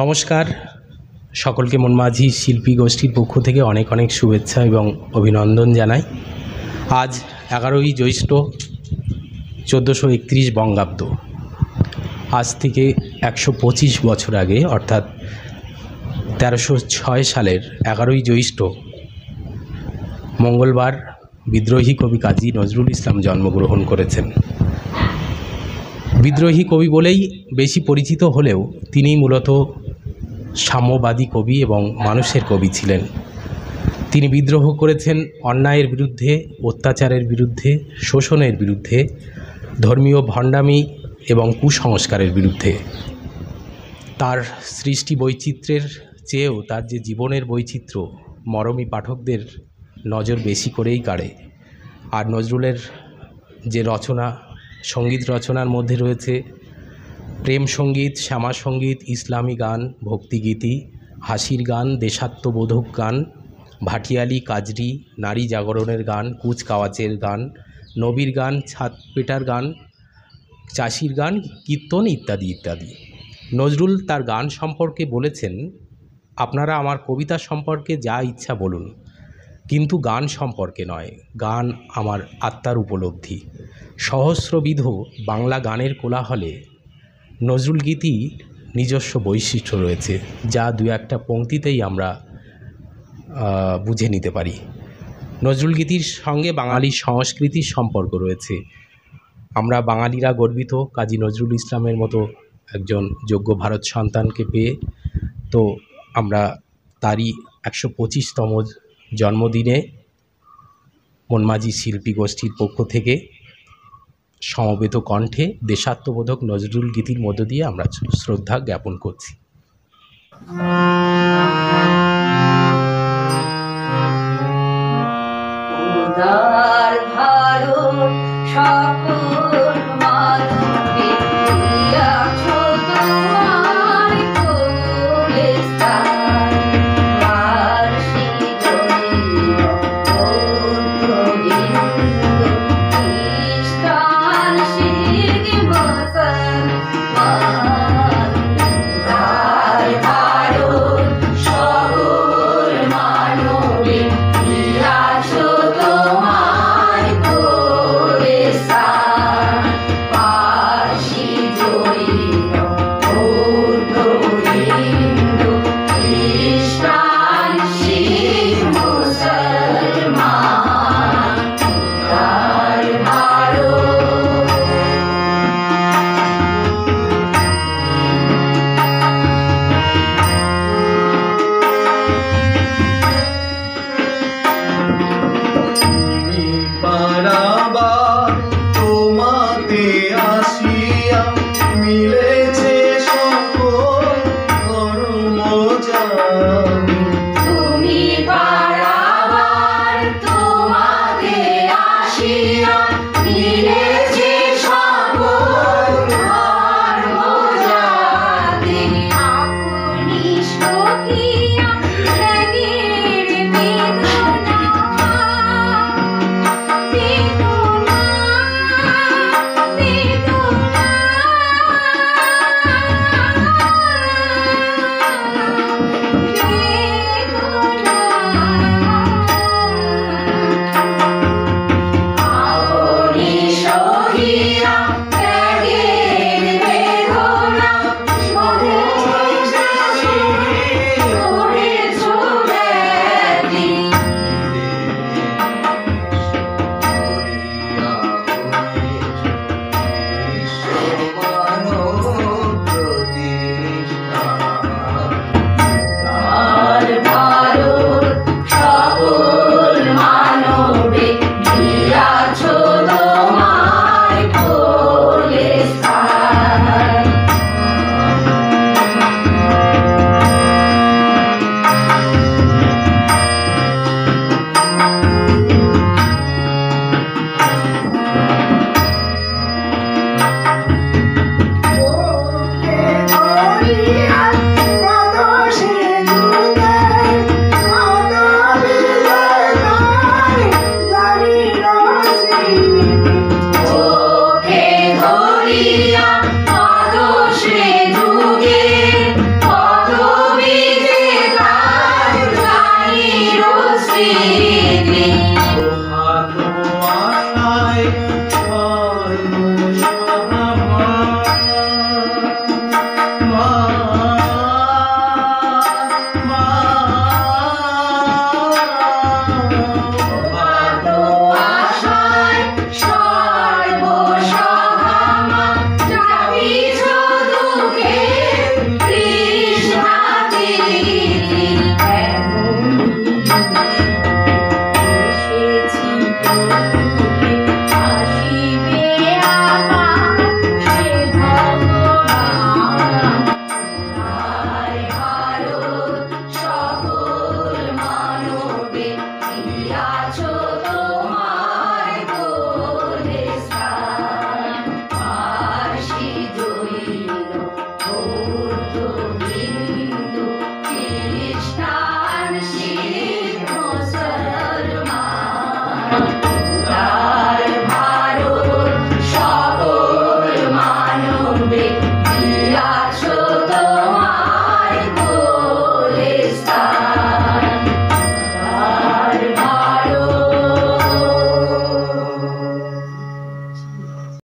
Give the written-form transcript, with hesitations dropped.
নমস্কার, সকলকে মনমাঝি শিল্পী গোষ্ঠীর পক্ষ থেকে অনেক অনেক শুভেচ্ছা এবং অভিনন্দন জানাই। আজ 11ই জ্যৈষ্ঠ 1431 বঙ্গাব্দ। আজ থেকে 125 বছর আগে অর্থাৎ 1306 সালের 11ই জ্যৈষ্ঠ মঙ্গলবার বিদ্রোহী কবি কাজী নজরুল ইসলাম জন্মগ্রহণ করেছেন। বিদ্রোহী কবি বলেই বেশি পরিচিত হলেও তিনি মূলত সাম্যবাদী কবি এবং মানুষের কবি ছিলেন। তিনি বিদ্রোহ করেছেন অন্যায়ের বিরুদ্ধে, অত্যাচারের বিরুদ্ধে, শোষণের বিরুদ্ধে, ধর্মীয় ভণ্ডামি এবং কুসংস্কারের বিরুদ্ধে। তার সৃষ্টি বৈচিত্র্যের চেয়েও তার যে জীবনের বৈচিত্র্য মরমী পাঠকদের নজর বেশি করেই কাড়ে। আর নজরুলের যে রচনা, সঙ্গীত রচনার মধ্যে রয়েছে প্রেম সঙ্গীত, শ্যামা সঙ্গীত, ইসলামী গান, ভক্তিগীতি, হাসির গান, দেশাত্মবোধক গান, ভাটিয়ালি, কাজরি, নারী জাগরণের গান, কুচকাওয়াজের গান, নবীর গান, ছাদ পেটার গান, চাষির গান, কীর্তন ইত্যাদি ইত্যাদি। নজরুল তার গান সম্পর্কে বলেছেন, আপনারা আমার কবিতা সম্পর্কে যা ইচ্ছা বলুন, কিন্তু গান সম্পর্কে নয়। গান আমার আত্মার উপলব্ধি। সহস্রবিধ বাংলা গানের কোলাহলে নজরুল গীতি নিজস্ব বৈশিষ্ট্য রয়েছে, যা দু একটা পংক্তিতেই আমরা বুঝে নিতে পারি। নজরুল গীতির সঙ্গে বাঙালির সংস্কৃতির সম্পর্ক রয়েছে। আমরা বাঙালিরা গর্বিত কাজী নজরুল ইসলামের মতো একজন যোগ্য ভারত সন্তানকে পেয়ে। তো আমরা তারই 125তম জন্মদিনে মনমাঝি শিল্পী গোষ্ঠীর পক্ষ থেকে সমবেত কণ্ঠে দেশাত্মবোধক নজরুল গীতির মধ্য দিয়ে আমরা শ্রদ্ধা জ্ঞাপন করছি। উদার ভারত সকল